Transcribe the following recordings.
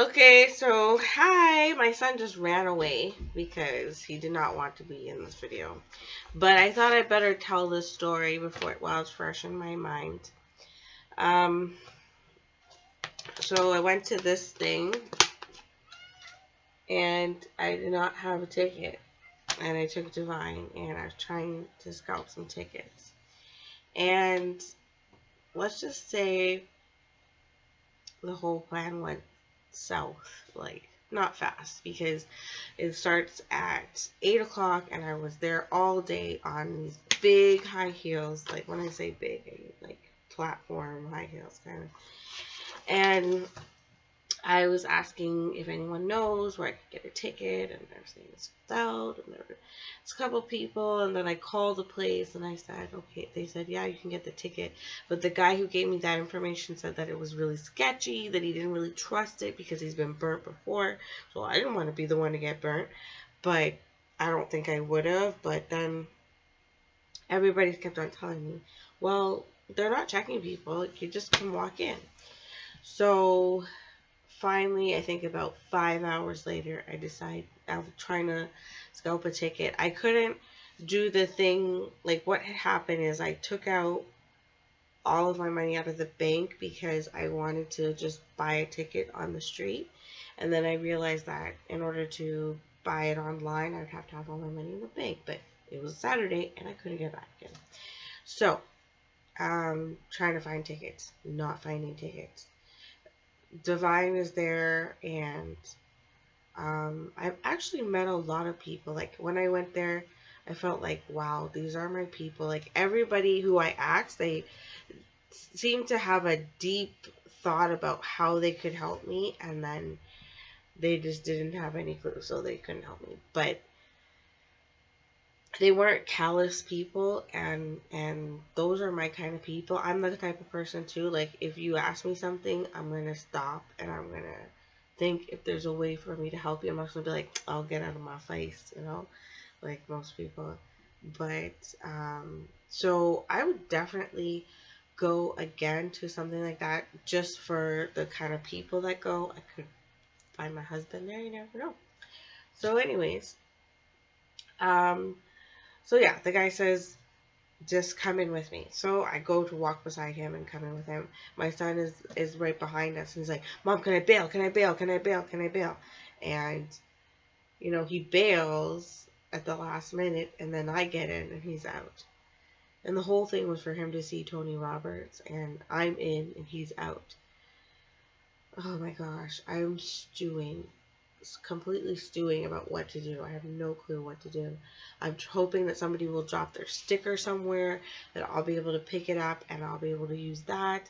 Okay, so hi, my son just ran away because he did not want to be in this video. But I thought I'd better tell this story before while it's fresh in my mind. Um, so I went to this thing and I did not have a ticket. And I took Divine and I was trying to scout some tickets. And let's just say the whole plan went south, like not fast, because it starts at 8 o'clock and I was there all day on these big high heels. Like when I say big, I mean like platform high heels kind of. And I was asking if anyone knows where I could get a ticket, and they're saying it's out, and there was a couple people, and then I called the place, and I said, okay, they said, yeah, you can get the ticket, but the guy who gave me that information said that it was really sketchy, that he didn't really trust it because he's been burnt before, so I didn't want to be the one to get burnt, but I don't think I would have, but then everybody kept on telling me, well, they're not checking people, you just can walk in. So finally, I think about 5 hours later, I decided I was trying to scalp a ticket. I couldn't do the thing, like what had happened is I took out all of my money out of the bank because I wanted to just buy a ticket on the street. And then I realized that in order to buy it online, I would have to have all my money in the bank. But it was Saturday and I couldn't get back in. So, trying to find tickets, not finding tickets. Divine is there, and I've actually met a lot of people. Like when I went there, I felt like, wow, these are my people. Like everybody who I asked, they seemed to have a deep thought about how they could help me, and then they just didn't have any clue, so they couldn't help me. But they weren't callous people, and those are my kind of people. I'm the type of person too, like if you ask me something, I'm gonna stop and I'm gonna think if there's a way for me to help you. I'm not gonna be like, I'll get out of my face, like most people. But so I would definitely go again to something like that, just for the kind of people that go. I could find my husband there, you never know. So anyways, um so yeah, the guy says, just come in with me. So I go to walk beside him and come in with him. My son is right behind us, and he's like, Mom, can I bail? Can I bail? Can I bail? Can I bail? And, he bails at the last minute, and then I get in, and he's out. And the whole thing was for him to see Tony Roberts, and I'm in, and he's out. Oh my gosh, I'm stewing, completely stewing about what to do. I have no clue what to do. I'm hoping that somebody will drop their sticker somewhere, that I'll be able to pick it up and I'll be able to use that.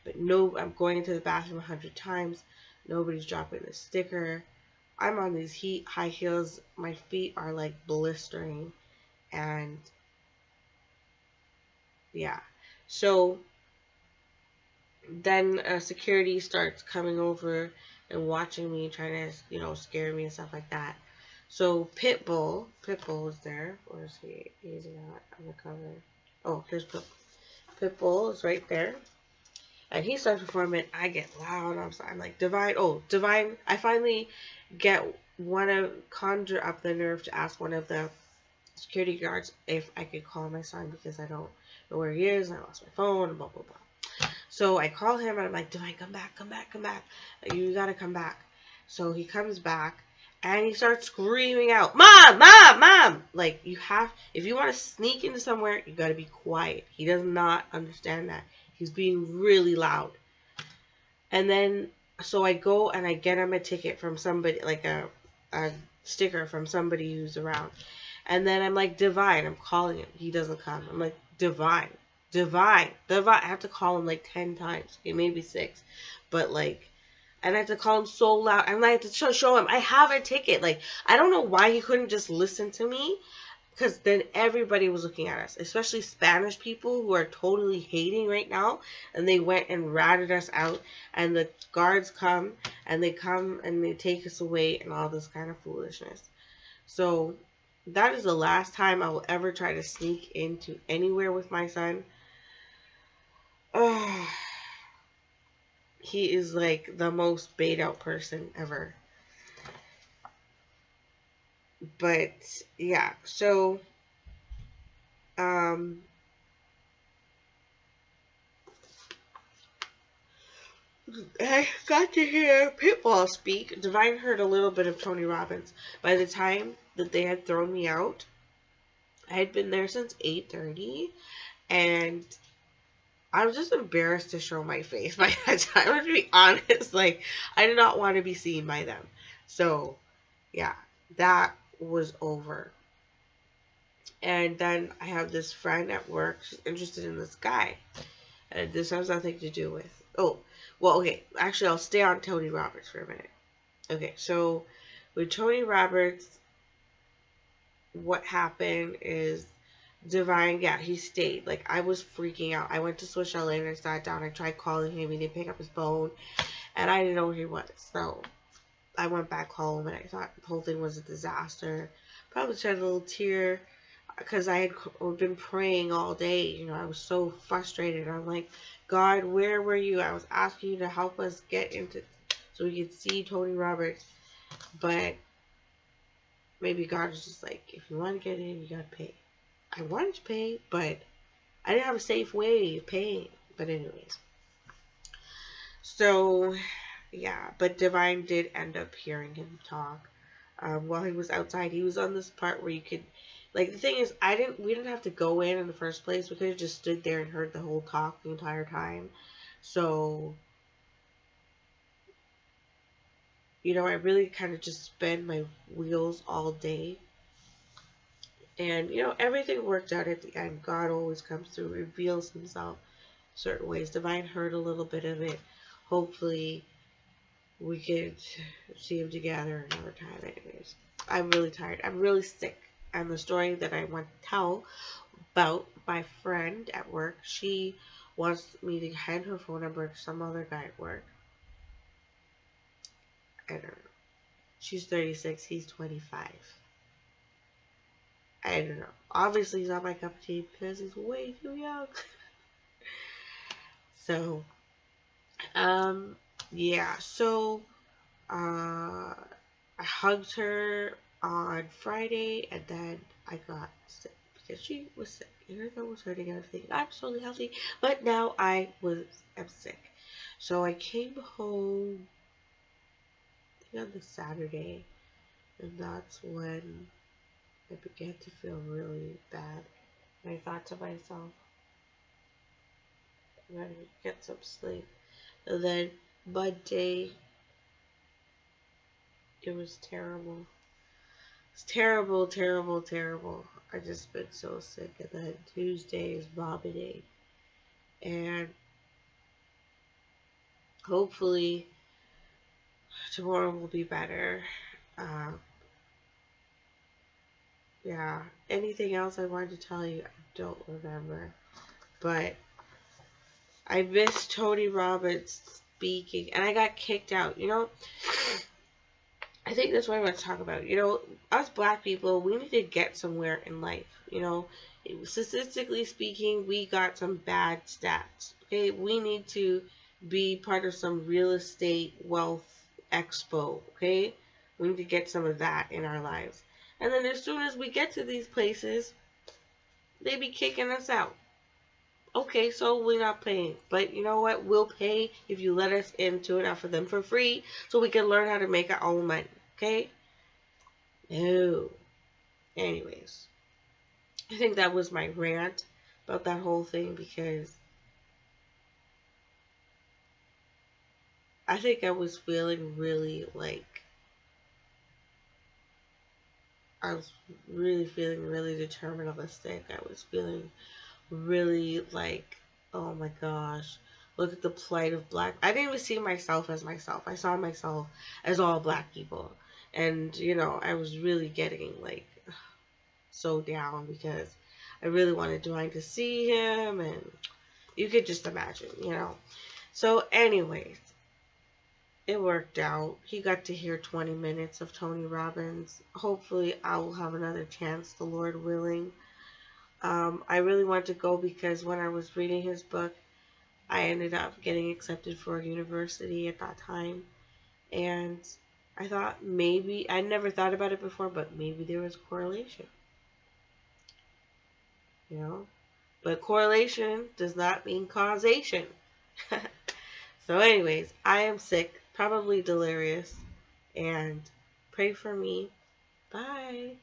But no, I'm going into the bathroom 100 times. Nobody's dropping the sticker. I'm on these high heels. My feet are like blistering. And yeah. So then security starts coming over and watching me, trying to, scare me and stuff like that. So Pitbull is there. Where is he? He's not on the cover. Oh, here's Pitbull. Pitbull is right there. And he starts performing. I get loud. I'm like, Divine. Oh, Divine. I finally get conjure up the nerve to ask one of the security guards if I could call my son, because I don't know where he is. I lost my phone, blah, blah, blah. So I call him and I'm like, Divine, come back, come back, come back. You gotta come back. So he comes back and he starts screaming out, Mom, Mom, Mom. Like, if you want to sneak into somewhere, you gotta be quiet. He does not understand that. He's being really loud. And then, so I go and I get him a ticket from somebody, like a sticker from somebody who's around. And then I'm like, Divine, I'm calling him. He doesn't come. I'm like, Divine. Divine. I have to call him like 10 times. Okay, maybe 6. But like, and I have to call him so loud. And I have to show him I have a ticket. Like, I don't know why he couldn't just listen to me. Because then everybody was looking at us. Especially Spanish people who are totally hating right now. And they went and ratted us out. And the guards come. And they take us away. And all this kind of foolishness. So that is the last time I will ever try to sneak into anywhere with my son. he is like the most bait out person ever. But yeah, so um I got to hear Pitbull speak. Divine heard a little bit of Tony Robbins. By the time that they had thrown me out, I had been there since 8:30, and I was just embarrassed to show my face by that time. I'm going to be honest. Like, I did not want to be seen by them. So, yeah, that was over. And then I have this friend at work. She's interested in this guy. And this has nothing to do with... Oh, well, okay. Actually, I'll stay on Tony Roberts for a minute. Okay, so with Tony Roberts, what happened is Divine, yeah, he stayed. Like, I was freaking out. I went to Swiss Chalet and I sat down. I tried calling him. He didn't pick up his phone. And I didn't know where he was. So I went back home and I thought the whole thing was a disaster. Probably shed a little tear because I had been praying all day. You know, I was so frustrated. I'm like, God, where were you? I was asking you to help us get into so we could see Tony Roberts. But maybe God was just like, if you want to get in, you got to pay. I wanted to pay, but I didn't have a safe way of paying. But anyways. So, yeah. But Divine did end up hearing him talk. While he was outside, he was on this part where you could... Like, the thing is, we didn't have to go in the first place. We could have just stood there and heard the whole talk the entire time. So, you know, I really kind of just spun my wheels all day. And, you know, everything worked out at the end. God always comes through, reveals himself certain ways. Divine heard a little bit of it. Hopefully, we could see him together another time. Anyways, I'm really tired. I'm really sick. And the story that I want to tell about my friend at work, she wants me to hand her phone number to some other guy at work. I don't know. She's 36, he's 25. I don't know. Obviously, he's not my cup of tea because he's way too young. So, yeah. So, I hugged her on Friday, and then I got sick because she was sick. Her throat was hurting and everything. I'm totally healthy, but now am sick. So I came home, I think on the Saturday, and that's when I began to feel really bad. And I thought to myself, I'm gonna get some sleep. And then Monday, it was terrible. It's terrible, terrible, terrible. I just been so sick. And then Tuesday is vomiting. And hopefully tomorrow will be better. Yeah. Anything else I wanted to tell you? I don't remember. But I missed Tony Robbins speaking. And I got kicked out. You know, I think that's what I want to talk about. You know, us black people, we need to get somewhere in life. You know, statistically speaking, we got some bad stats. Okay, we need to be part of some real estate wealth expo. Okay, we need to get some of that in our lives. And then as soon as we get to these places, they be kicking us out. Okay, so we're not paying. But you know what? We'll pay if you let us into it, offer them for free, so we can learn how to make our own money. Okay? No. Anyways. I think that was my rant about that whole thing because I think I was feeling really like I was really feeling really deterministic. I was feeling really like, oh my gosh, look at the plight of black. I didn't even see myself as myself. I saw myself as all black people. And, you know, I was really getting like so down because I really wanted Dwayne to see him, and you could just imagine, you know. So anyways, it worked out. He got to hear 20 minutes of Tony Robbins. Hopefully I will have another chance, the Lord willing. I really wanted to go because when I was reading his book, I ended up getting accepted for a university at that time. And I thought maybe, I never thought about it before, but maybe there was correlation. You know? But correlation does not mean causation. So anyways, I am sick, probably delirious, and pray for me. Bye.